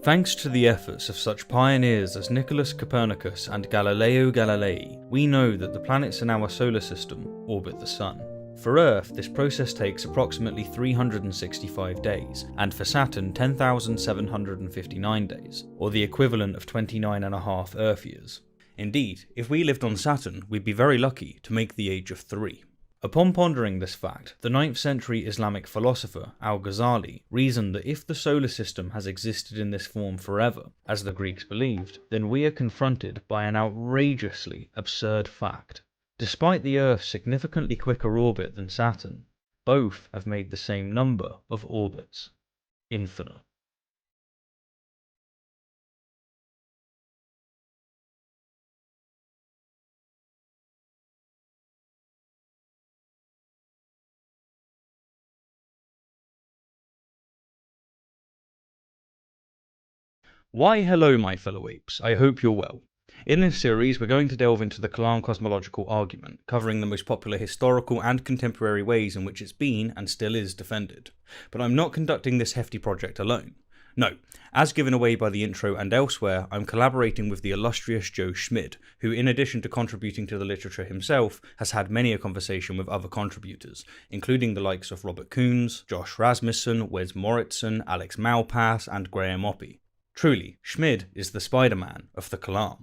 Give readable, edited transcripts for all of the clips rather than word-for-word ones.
Thanks to the efforts of such pioneers as Nicholas Copernicus and Galileo Galilei, we know that the planets in our solar system orbit the Sun. For Earth, this process takes approximately 365 days, and for Saturn 10,759 days, or the equivalent of 29.5 Earth years. Indeed, if we lived on Saturn, we'd be very lucky to make the age of 3. Upon pondering this fact, the 9th century Islamic philosopher Al-Ghazali reasoned that if the solar system has existed in this form forever, as the Greeks believed, then we are confronted by an outrageously absurd fact. Despite the Earth's significantly quicker orbit than Saturn, both have made the same number of orbits. Infinite. Why hello my fellow apes, I hope you're well. In this series we're going to delve into the Kalam cosmological argument, covering the most popular historical and contemporary ways in which it's been, and still is, defended. But I'm not conducting this hefty project alone. No, as given away by the intro and elsewhere, I'm collaborating with the illustrious Joe Schmid, who in addition to contributing to the literature himself, has had many a conversation with other contributors, including the likes of Robert Koons, Josh Rasmussen, Wes Morritson, Alex Malpass and Graham Oppie. Truly, Schmid is the Spider-Man of the Kalam.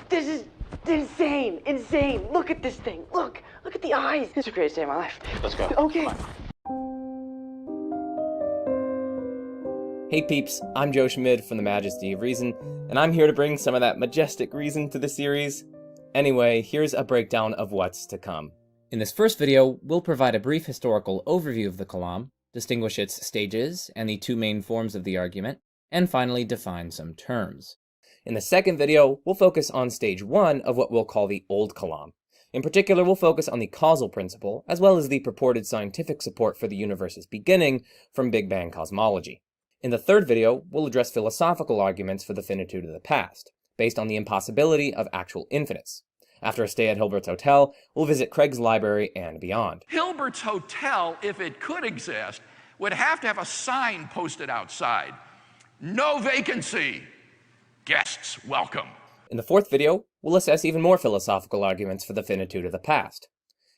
This is insane, insane. Look at this thing. Look at the eyes. This is the greatest day of my life. Let's go. Okay. Hey peeps, I'm Joe Schmid from the Majesty of Reason, and I'm here to bring some of that majestic reason to the series. Anyway, here's a breakdown of what's to come. In this first video, we'll provide a brief historical overview of the Kalam, distinguish its stages and the two main forms of the argument, and finally define some terms. In the second video, we'll focus on stage 1 of what we'll call the Old Kalam. In particular, we'll focus on the causal principle, as well as the purported scientific support for the universe's beginning from Big Bang cosmology. In the third video, we'll address philosophical arguments for the finitude of the past, based on the impossibility of actual infinites. After a stay at Hilbert's Hotel, we'll visit Craig's library and beyond. Hilbert's Hotel, if it could exist, would have to have a sign posted outside. No vacancy. Guests welcome. In the fourth video, we'll assess even more philosophical arguments for the finitude of the past.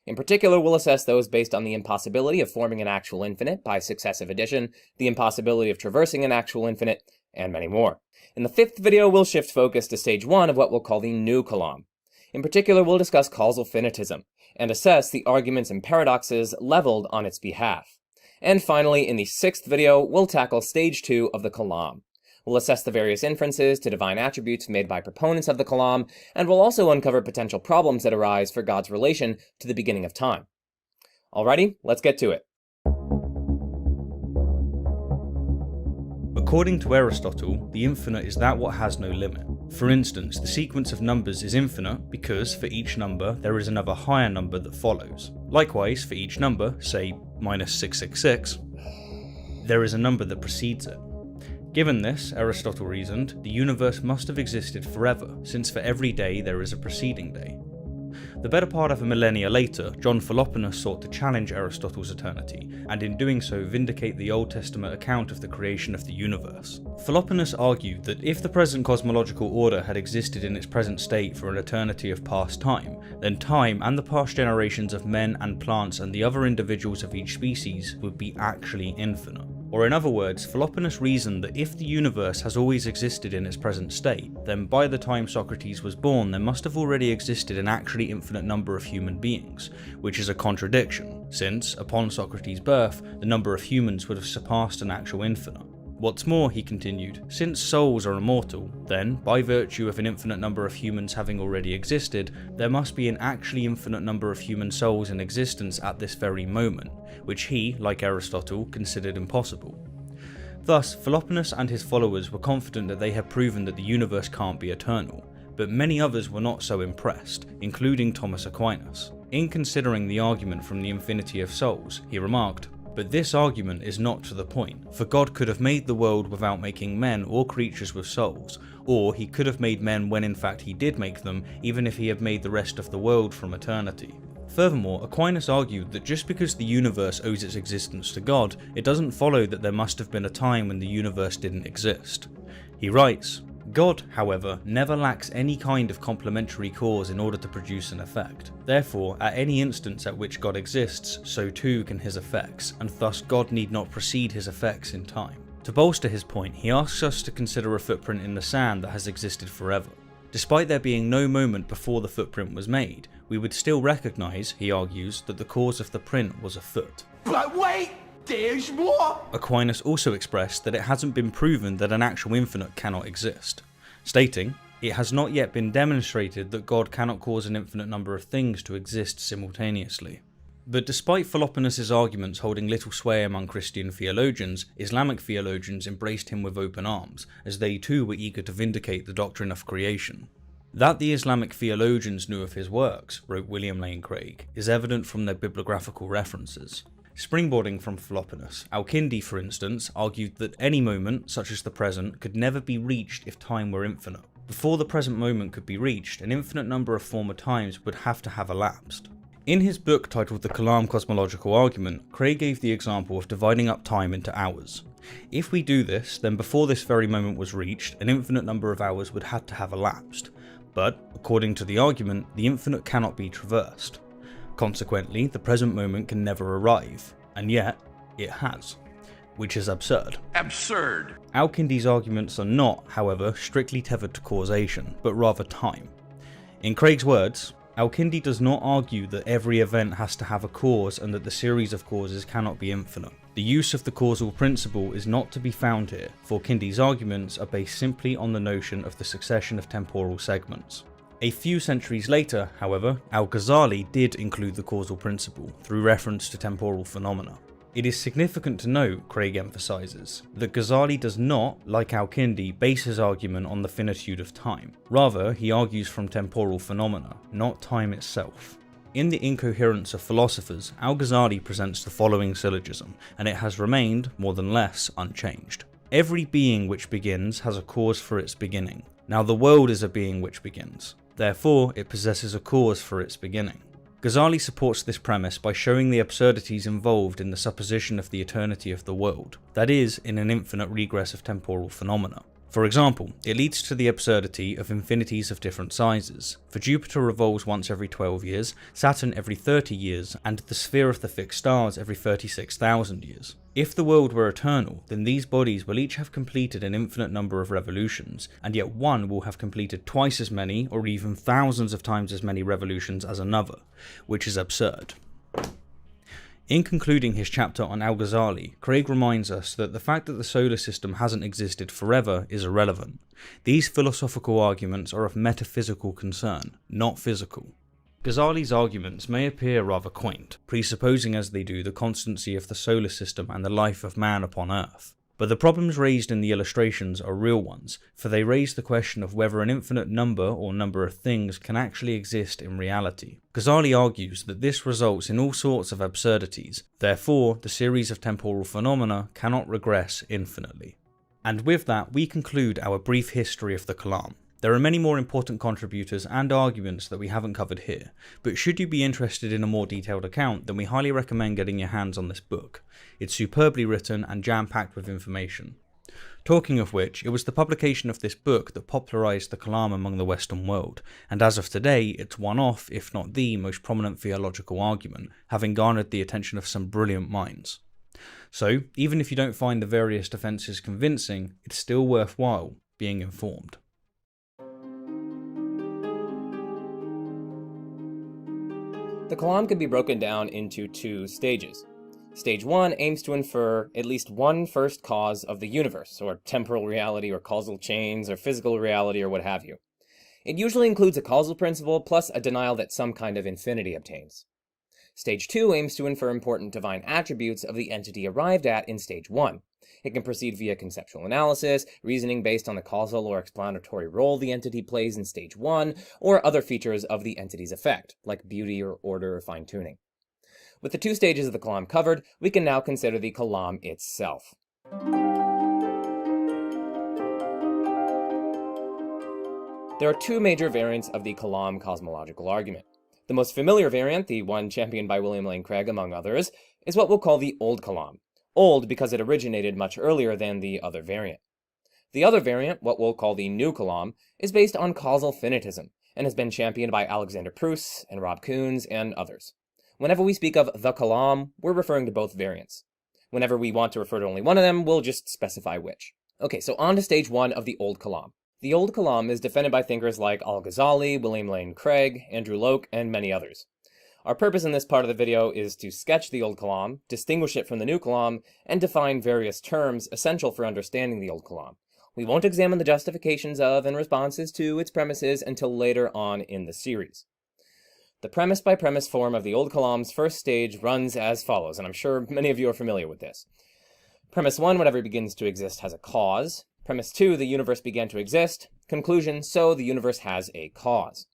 In particular, we'll assess those based on the impossibility of forming an actual infinite by successive addition, the impossibility of traversing an actual infinite, and many more. In the fifth video, we'll shift focus to stage 1 of what we'll call the New Kalam. In particular, we'll discuss causal finitism, and assess the arguments and paradoxes leveled on its behalf. And finally, in the sixth video, we'll tackle stage 2 of the Kalam. We'll assess the various inferences to divine attributes made by proponents of the Kalam, and we'll also uncover potential problems that arise for God's relation to the beginning of time. Alrighty, let's get to it. According to Aristotle, the infinite is that what has no limit. For instance, the sequence of numbers is infinite because for each number there is another higher number that follows. Likewise, for each number, say minus 666, there is a number that precedes it. Given this, Aristotle reasoned, the universe must have existed forever, since for every day there is a preceding day. The better part of a millennia later, John Philoponus sought to challenge Aristotle's eternity, and in doing so vindicate the Old Testament account of the creation of the universe. Philoponus argued that if the present cosmological order had existed in its present state for an eternity of past time, then time and the past generations of men and plants and the other individuals of each species would be actually infinite. Or in other words, Philoponus reasoned that if the universe has always existed in its present state, then by the time Socrates was born there must have already existed an actually infinite number of human beings, which is a contradiction, since, upon Socrates' birth, the number of humans would have surpassed an actual infinite. What's more, he continued, since souls are immortal, then, by virtue of an infinite number of humans having already existed, there must be an actually infinite number of human souls in existence at this very moment, which he, like Aristotle, considered impossible. Thus, Philoponus and his followers were confident that they had proven that the universe can't be eternal, but many others were not so impressed, including Thomas Aquinas. In considering the argument from the infinity of souls, he remarked, "But this argument is not to the point, for God could have made the world without making men or creatures with souls, or he could have made men when in fact he did make them, even if he had made the rest of the world from eternity." Furthermore, Aquinas argued that just because the universe owes its existence to God, it doesn't follow that there must have been a time when the universe didn't exist. He writes, God, however, never lacks any kind of complementary cause in order to produce an effect. Therefore, at any instance at which God exists, so too can his effects, and thus God need not precede his effects in time. To bolster his point, he asks us to consider a footprint in the sand that has existed forever. Despite there being no moment before the footprint was made, we would still recognise, he argues, that the cause of the print was a foot. But wait! There's more! Aquinas also expressed that it hasn't been proven that an actual infinite cannot exist, stating, "It has not yet been demonstrated that God cannot cause an infinite number of things to exist simultaneously." But despite Philoponus' arguments holding little sway among Christian theologians, Islamic theologians embraced him with open arms, as they too were eager to vindicate the doctrine of creation. That the Islamic theologians knew of his works, wrote William Lane Craig, is evident from their bibliographical references. Springboarding from Philoponus, Al-Kindi, for instance, argued that any moment, such as the present, could never be reached if time were infinite. Before the present moment could be reached, an infinite number of former times would have to have elapsed. In his book titled The Kalam Cosmological Argument, Craig gave the example of dividing up time into hours. If we do this, then before this very moment was reached, an infinite number of hours would have to have elapsed. But, according to the argument, the infinite cannot be traversed. Consequently, the present moment can never arrive, and yet, it has. Which is absurd. Absurd. Al-Kindi's arguments are not, however, strictly tethered to causation, but rather time. In Craig's words, Al-Kindi does not argue that every event has to have a cause and that the series of causes cannot be infinite. The use of the causal principle is not to be found here, for Kindi's arguments are based simply on the notion of the succession of temporal segments. A few centuries later, however, Al-Ghazali did include the causal principle through reference to temporal phenomena. It is significant to note, Craig emphasises, that Ghazali does not, like Al-Kindi, base his argument on the finitude of time. Rather, he argues from temporal phenomena, not time itself. In The Incoherence of Philosophers, Al-Ghazali presents the following syllogism, and it has remained, more than less, unchanged. Every being which begins has a cause for its beginning. Now the world is a being which begins. Therefore, it possesses a cause for its beginning. Ghazali supports this premise by showing the absurdities involved in the supposition of the eternity of the world, that is, in an infinite regress of temporal phenomena. For example, it leads to the absurdity of infinities of different sizes, for Jupiter revolves once every 12 years, Saturn every 30 years, and the sphere of the fixed stars every 36,000 years. If the world were eternal, then these bodies will each have completed an infinite number of revolutions, and yet one will have completed twice as many, or even thousands of times as many revolutions as another, which is absurd. In concluding his chapter on Al-Ghazali, Craig reminds us that the fact that the solar system hasn't existed forever is irrelevant. These philosophical arguments are of metaphysical concern, not physical. Ghazali's arguments may appear rather quaint, presupposing as they do the constancy of the solar system and the life of man upon Earth. But the problems raised in the illustrations are real ones, for they raise the question of whether an infinite number or number of things can actually exist in reality. Ghazali argues that this results in all sorts of absurdities, therefore the series of temporal phenomena cannot regress infinitely. And with that, we conclude our brief history of the Kalam. There are many more important contributors and arguments that we haven't covered here, but should you be interested in a more detailed account, then we highly recommend getting your hands on this book. It's superbly written and jam-packed with information. Talking of which, it was the publication of this book that popularised the Kalam among the Western world, and as of today, it's one of, if not the, most prominent theological argument, having garnered the attention of some brilliant minds. So, even if you don't find the various defences convincing, it's still worthwhile being informed. The Kalam can be broken down into two stages. Stage 1 aims to infer at least one first cause of the universe, or temporal reality, or causal chains, or physical reality, or what have you. It usually includes a causal principle plus a denial that some kind of infinity obtains. Stage 2 aims to infer important divine attributes of the entity arrived at in Stage 1. It can proceed via conceptual analysis, reasoning based on the causal or explanatory role the entity plays in Stage 1, or other features of the entity's effect, like beauty or order or fine-tuning. With the two stages of the Kalam covered, we can now consider the Kalam itself. There are two major variants of the Kalam cosmological argument. The most familiar variant, the one championed by William Lane Craig among others, is what we'll call the Old Kalam. Old because it originated much earlier than the other variant. The other variant, what we'll call the new Kalam, is based on causal finitism, and has been championed by Alexander Pruss and Rob Koons and others. Whenever we speak of the Kalam, we're referring to both variants. Whenever we want to refer to only one of them, we'll just specify which. Okay, so on to stage 1 of the Old Kalam. The Old Kalam is defended by thinkers like Al-Ghazali, William Lane Craig, Andrew Locke, and many others. Our purpose in this part of the video is to sketch the Old Kalam, distinguish it from the New Kalam, and define various terms essential for understanding the Old Kalam. We won't examine the justifications of and responses to its premises until later on in the series. The premise-by-premise form of the Old Kalam's first stage runs as follows, and I'm sure many of you are familiar with this. Premise 1, whatever begins to exist has a cause. Premise 2, the universe began to exist. Conclusion, so the universe has a cause.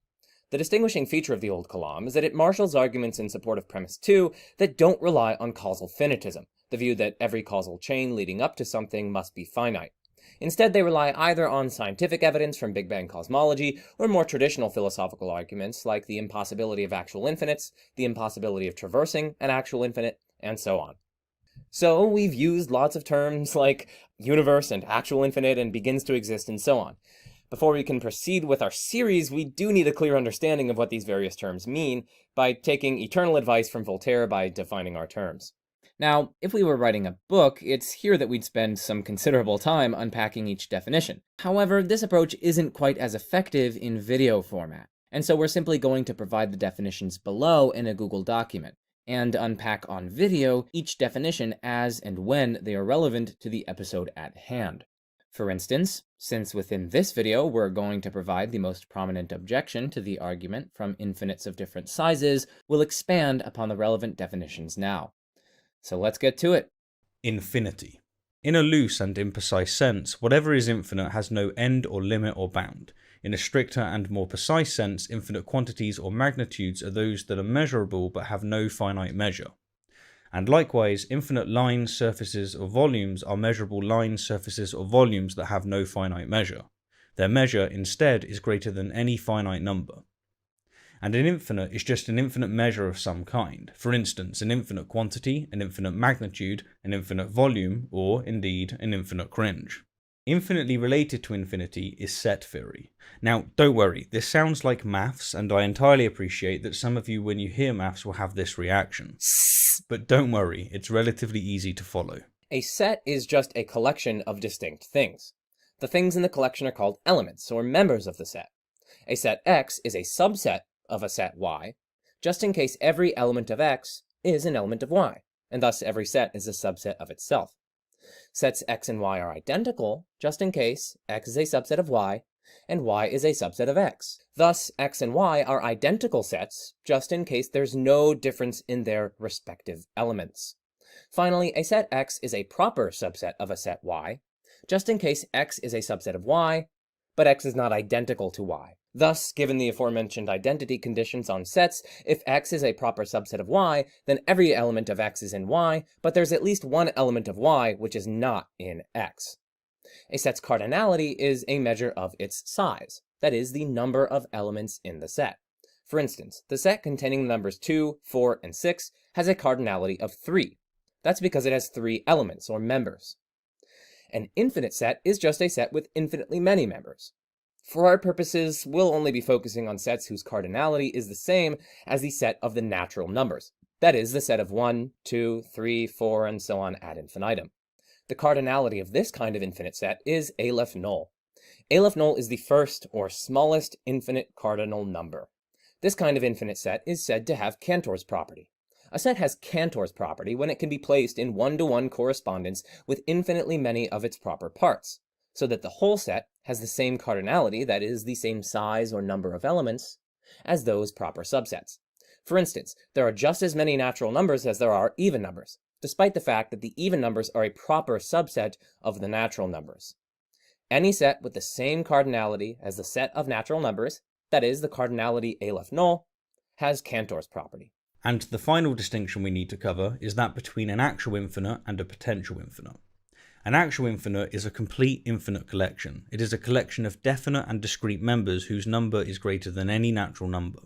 The distinguishing feature of the Old Kalam is that it marshals arguments in support of premise 2 that don't rely on causal finitism, the view that every causal chain leading up to something must be finite. Instead, they rely either on scientific evidence from Big Bang cosmology or more traditional philosophical arguments like the impossibility of actual infinites, the impossibility of traversing an actual infinite, and so on. So we've used lots of terms like universe and actual infinite and begins to exist and so on. Before we can proceed with our series, we do need a clear understanding of what these various terms mean by taking eternal advice from Voltaire by defining our terms. Now, if we were writing a book, it's here that we'd spend some considerable time unpacking each definition. However, this approach isn't quite as effective in video format, and so we're simply going to provide the definitions below in a Google document, and unpack on video each definition as and when they are relevant to the episode at hand. For instance, since within this video we're going to provide the most prominent objection to the argument from infinites of different sizes, we'll expand upon the relevant definitions now. So let's get to it. Infinity. In a loose and imprecise sense, whatever is infinite has no end or limit or bound. In a stricter and more precise sense, infinite quantities or magnitudes are those that are measurable but have no finite measure. And likewise, infinite lines, surfaces, or volumes are measurable lines, surfaces, or volumes that have no finite measure. Their measure, instead, is greater than any finite number. And an infinite is just an infinite measure of some kind. For instance, an infinite quantity, an infinite magnitude, an infinite volume, or, indeed, an infinite cringe. Infinitely related to infinity is set theory. Now, don't worry, this sounds like maths, and I entirely appreciate that some of you, when you hear maths, will have this reaction. But don't worry, it's relatively easy to follow. A set is just a collection of distinct things. The things in the collection are called elements, or members of the set. A set X is a subset of a set Y, just in case every element of X is an element of Y, and thus every set is a subset of itself. Sets X and Y are identical, just in case X is a subset of Y, and Y is a subset of X. Thus, X and Y are identical sets, just in case there's no difference in their respective elements. Finally, a set X is a proper subset of a set Y, just in case X is a subset of Y, but X is not identical to Y. Thus, given the aforementioned identity conditions on sets, if X is a proper subset of Y, then every element of X is in Y, but there's at least one element of Y which is not in X. A set's cardinality is a measure of its size, that is, the number of elements in the set. For instance, the set containing the numbers 2, 4, and 6 has a cardinality of 3. That's because it has 3 elements, or members. An infinite set is just a set with infinitely many members. For our purposes, we'll only be focusing on sets whose cardinality is the same as the set of the natural numbers. That is, the set of 1, 2, 3, 4, and so on ad infinitum. The cardinality of this kind of infinite set is Aleph null. Aleph null is the first, or smallest, infinite cardinal number. This kind of infinite set is said to have Cantor's property. A set has Cantor's property when it can be placed in one-to-one correspondence with infinitely many of its proper parts, so that the whole set has the same cardinality, that is, the same size or number of elements, as those proper subsets. For instance, there are just as many natural numbers as there are even numbers, despite the fact that the even numbers are a proper subset of the natural numbers. Any set with the same cardinality as the set of natural numbers, that is, the cardinality Aleph null, has Cantor's property. And the final distinction we need to cover is that between an actual infinite and a potential infinite. An actual infinite is a complete infinite collection. It is a collection of definite and discrete members whose number is greater than any natural number.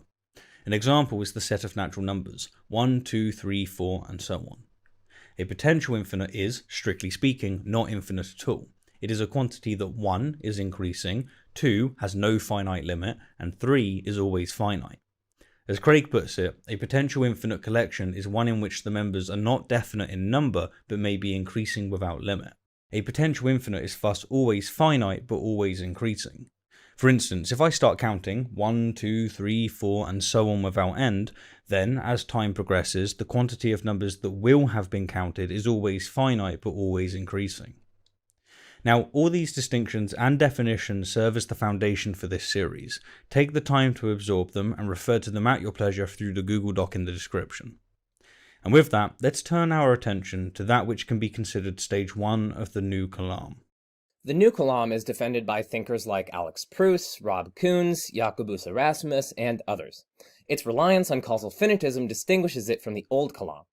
An example is the set of natural numbers, 1, 2, 3, 4, and so on. A potential infinite is, strictly speaking, not infinite at all. It is a quantity that 1 is increasing, 2 has no finite limit, and 3 is always finite. As Craig puts it, a potential infinite collection is one in which the members are not definite in number but may be increasing without limit. A potential infinite is thus always finite but always increasing. For instance, if I start counting 1, 2, 3, 4 and so on without end, then as time progresses the quantity of numbers that will have been counted is always finite but always increasing. Now, all these distinctions and definitions serve as the foundation for this series. Take the time to absorb them and refer to them at your pleasure through the Google Doc in the description. And with that, let's turn our attention to that which can be considered stage 1 of the New Kalam. The New Kalam is defended by thinkers like Alex Proust, Rob Koons, Jacobus Erasmus, and others. Its reliance on causal finitism distinguishes it from the Old Kalam.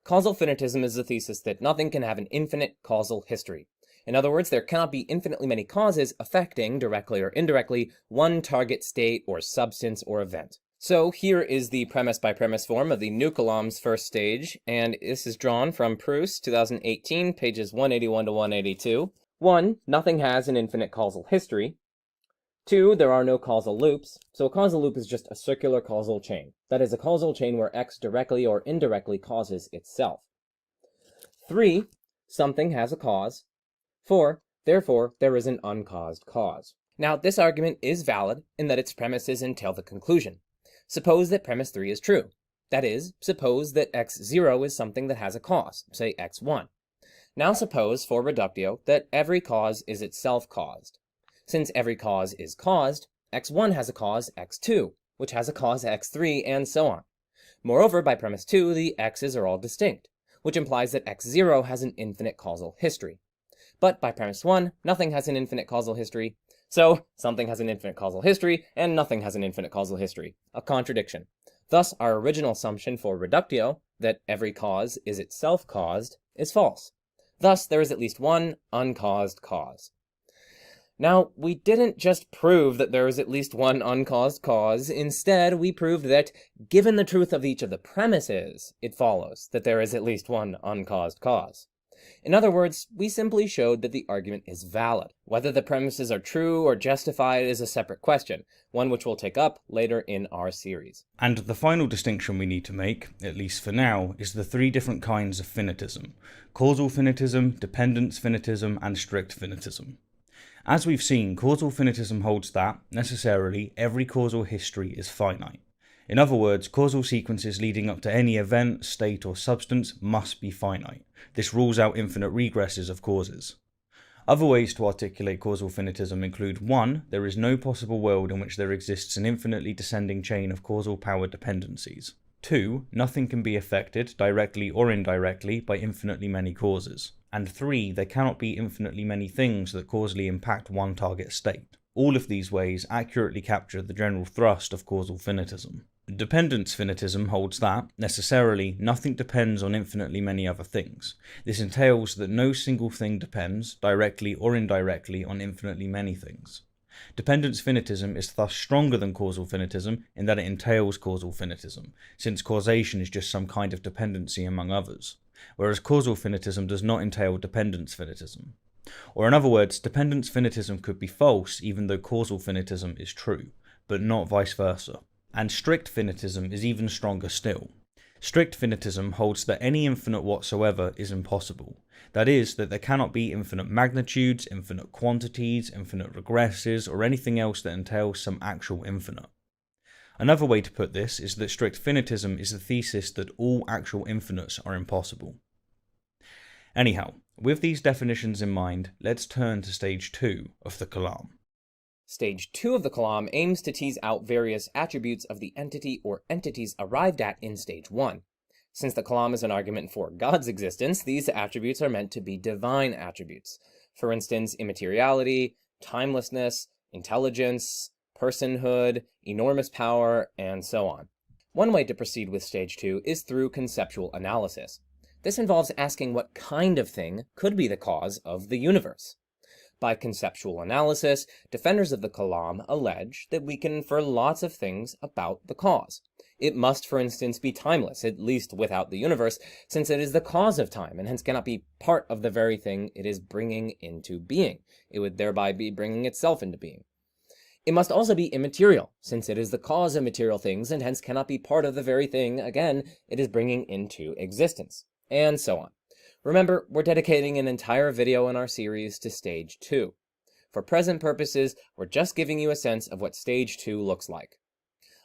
Causal finitism is the thesis that nothing can have an infinite causal history. In other words, there cannot be infinitely many causes affecting, directly or indirectly, one target state or substance or event. So here is the premise-by-premise form of the New Kalam's first stage, and this is drawn from Proust, 2018, pages 181 to 182. 1. Nothing has an infinite causal history. 2. There are no causal loops. So a causal loop is just a circular causal chain. That is, a causal chain where X directly or indirectly causes itself. 3. Something has a cause. 4. Therefore, there is an uncaused cause. Now, this argument is valid in that its premises entail the conclusion. Suppose that premise 3 is true. That is, suppose that x0 is something that has a cause, say x1. Now suppose, for reductio, that every cause is itself caused. Since every cause is caused, x1 has a cause x2, which has a cause x3, and so on. Moreover, by premise 2, the x's are all distinct, which implies that x0 has an infinite causal history. But by premise 1, nothing has an infinite causal history, so something has an infinite causal history, and nothing has an infinite causal history. A contradiction. Thus, our original assumption for reductio, that every cause is itself caused, is false. Thus, there is at least one uncaused cause. Now, we didn't just prove that there is at least one uncaused cause. Instead, we proved that, given the truth of each of the premises, it follows that there is at least one uncaused cause. In other words, we simply showed that the argument is valid. Whether the premises are true or justified is a separate question, one which we'll take up later in our series. And the final distinction we need to make, at least for now, is the 3 different kinds of finitism: causal finitism, dependence finitism, and strict finitism. As we've seen, causal finitism holds that, necessarily, every causal history is finite. In other words, causal sequences leading up to any event, state, or substance must be finite. This rules out infinite regresses of causes. Other ways to articulate causal finitism include 1. There is no possible world in which there exists an infinitely descending chain of causal power dependencies. 2. Nothing can be affected, directly or indirectly, by infinitely many causes. And 3. There cannot be infinitely many things that causally impact one target state. All of these ways accurately capture the general thrust of causal finitism. Dependence finitism holds that, necessarily, nothing depends on infinitely many other things. This entails that no single thing depends, directly or indirectly, on infinitely many things. Dependence finitism is thus stronger than causal finitism in that it entails causal finitism, since causation is just some kind of dependency among others, whereas causal finitism does not entail dependence finitism. Or in other words, dependence finitism could be false even though causal finitism is true, but not vice versa. And strict finitism is even stronger still. Strict finitism holds that any infinite whatsoever is impossible. That is, that there cannot be infinite magnitudes, infinite quantities, infinite regresses, or anything else that entails some actual infinite. Another way to put this is that strict finitism is the thesis that all actual infinites are impossible. Anyhow, with these definitions in mind, let's turn to stage 2 of the Kalam. Stage 2 of the Kalam aims to tease out various attributes of the entity or entities arrived at in stage 1. Since the Kalam is an argument for God's existence, these attributes are meant to be divine attributes. For instance, immateriality, timelessness, intelligence, personhood, enormous power, and so on. One way to proceed with stage 2 is through conceptual analysis. This involves asking what kind of thing could be the cause of the universe. By conceptual analysis, defenders of the Kalam allege that we can infer lots of things about the cause. It must, for instance, be timeless, at least without the universe, since it is the cause of time, and hence cannot be part of the very thing it is bringing into being. It would thereby be bringing itself into being. It must also be immaterial, since it is the cause of material things, and hence cannot be part of the very thing, again, it is bringing into existence, and so on. Remember, we're dedicating an entire video in our series to stage 2. For present purposes, we're just giving you a sense of what stage 2 looks like.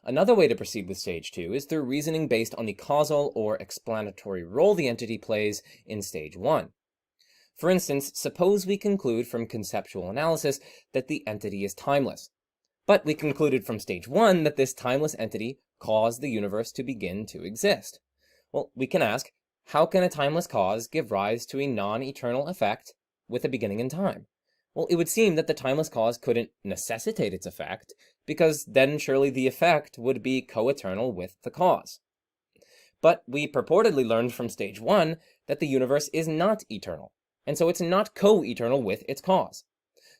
Another way to proceed with stage 2 is through reasoning based on the causal or explanatory role the entity plays in stage 1. For instance, suppose we conclude from conceptual analysis that the entity is timeless. But we concluded from stage 1 that this timeless entity caused the universe to begin to exist. Well, we can ask, how can a timeless cause give rise to a non-eternal effect with a beginning in time? Well, it would seem that the timeless cause couldn't necessitate its effect, because then surely the effect would be co-eternal with the cause. But we purportedly learned from stage 1 that the universe is not eternal, and so it's not co-eternal with its cause.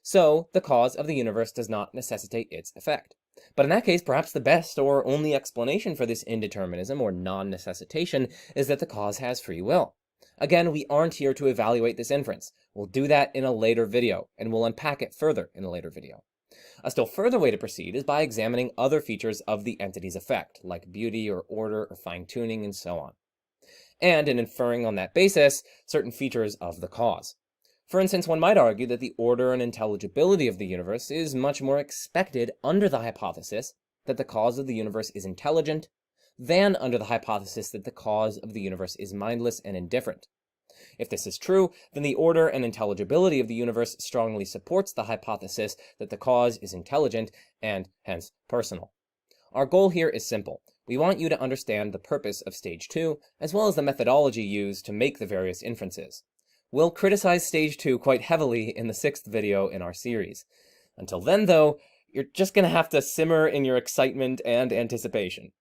So, the cause of the universe does not necessitate its effect. But in that case, perhaps the best or only explanation for this indeterminism or non-necessitation is that the cause has free will. Again, we aren't here to evaluate this inference. We'll do that in a later video, and we'll unpack it further in a later video. A still further way to proceed is by examining other features of the entity's effect, like beauty or order or fine-tuning and so on. And in inferring on that basis, certain features of the cause. For instance, one might argue that the order and intelligibility of the universe is much more expected under the hypothesis that the cause of the universe is intelligent than under the hypothesis that the cause of the universe is mindless and indifferent. If this is true, then the order and intelligibility of the universe strongly supports the hypothesis that the cause is intelligent and, hence, personal. Our goal here is simple. We want you to understand the purpose of stage 2, as well as the methodology used to make the various inferences. We'll criticize stage 2 quite heavily in the 6th video in our series. Until then, though, you're just gonna have to simmer in your excitement and anticipation.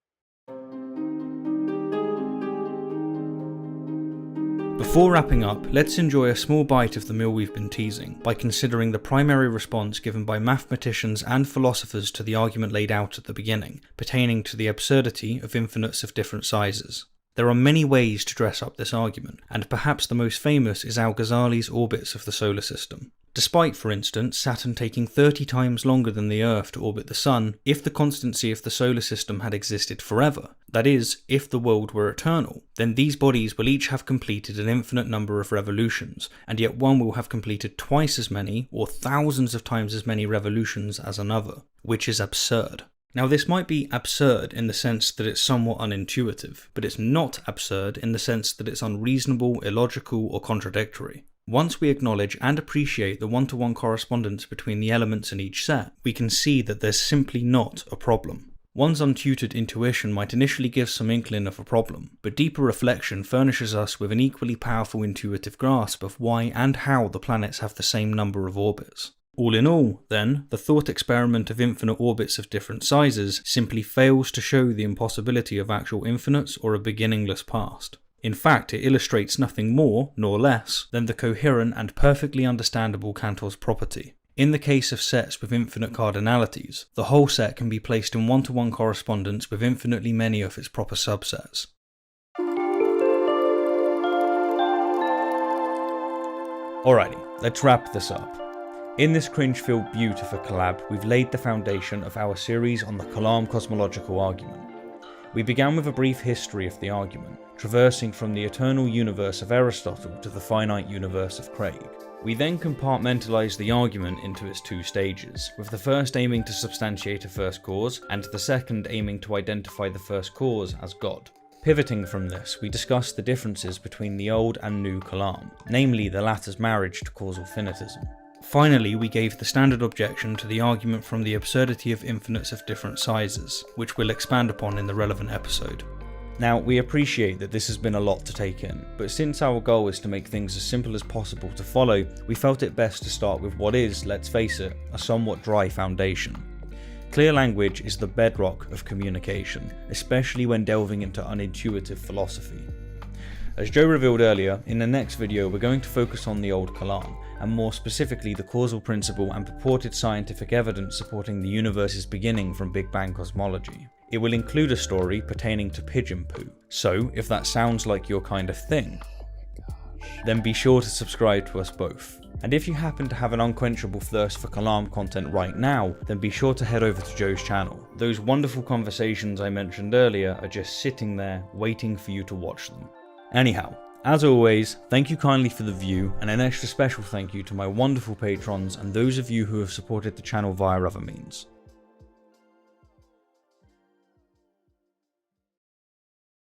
Before wrapping up, let's enjoy a small bite of the meal we've been teasing by considering the primary response given by mathematicians and philosophers to the argument laid out at the beginning, pertaining to the absurdity of infinites of different sizes. There are many ways to dress up this argument, and perhaps the most famous is Al-Ghazali's orbits of the solar system. Despite, for instance, Saturn taking 30 times longer than the Earth to orbit the Sun, if the constancy of the solar system had existed forever, that is, if the world were eternal, then these bodies will each have completed an infinite number of revolutions, and yet one will have completed twice as many, or thousands of times as many revolutions as another, which is absurd. Now, this might be absurd in the sense that it's somewhat unintuitive, but it's not absurd in the sense that it's unreasonable, illogical, or contradictory. Once we acknowledge and appreciate the one-to-one correspondence between the elements in each set, we can see that there's simply not a problem. One's untutored intuition might initially give some inkling of a problem, but deeper reflection furnishes us with an equally powerful intuitive grasp of why and how the planets have the same number of orbits. All in all, then, the thought experiment of infinite orbits of different sizes simply fails to show the impossibility of actual infinites or a beginningless past. In fact, it illustrates nothing more, nor less, than the coherent and perfectly understandable Cantor's property. In the case of sets with infinite cardinalities, the whole set can be placed in one-to-one correspondence with infinitely many of its proper subsets. Alrighty, let's wrap this up. In this cringe-filled beaut of a collab, we've laid the foundation of our series on the Kalam cosmological argument. We began with a brief history of the argument, traversing from the eternal universe of Aristotle to the finite universe of Craig. We then compartmentalized the argument into its two stages, with the first aiming to substantiate a first cause, and the second aiming to identify the first cause as God. Pivoting from this, we discussed the differences between the old and new Kalam, namely the latter's marriage to causal finitism. Finally, we gave the standard objection to the argument from the absurdity of infinites of different sizes, which we'll expand upon in the relevant episode. Now, we appreciate that this has been a lot to take in, but since our goal is to make things as simple as possible to follow, we felt it best to start with what is, let's face it, a somewhat dry foundation. Clear language is the bedrock of communication, especially when delving into unintuitive philosophy. As Joe revealed earlier, in the next video we're going to focus on the Old Kalam, and more specifically the causal principle and purported scientific evidence supporting the universe's beginning from Big Bang cosmology. It will include a story pertaining to pigeon poo, so if that sounds like your kind of thing, then be sure to subscribe to us both. And if you happen to have an unquenchable thirst for Kalam content right now, then be sure to head over to Joe's channel. Those wonderful conversations I mentioned earlier are just sitting there waiting for you to watch them. Anyhow, as always, thank you kindly for the view, and an extra special thank you to my wonderful patrons and those of you who have supported the channel via other means.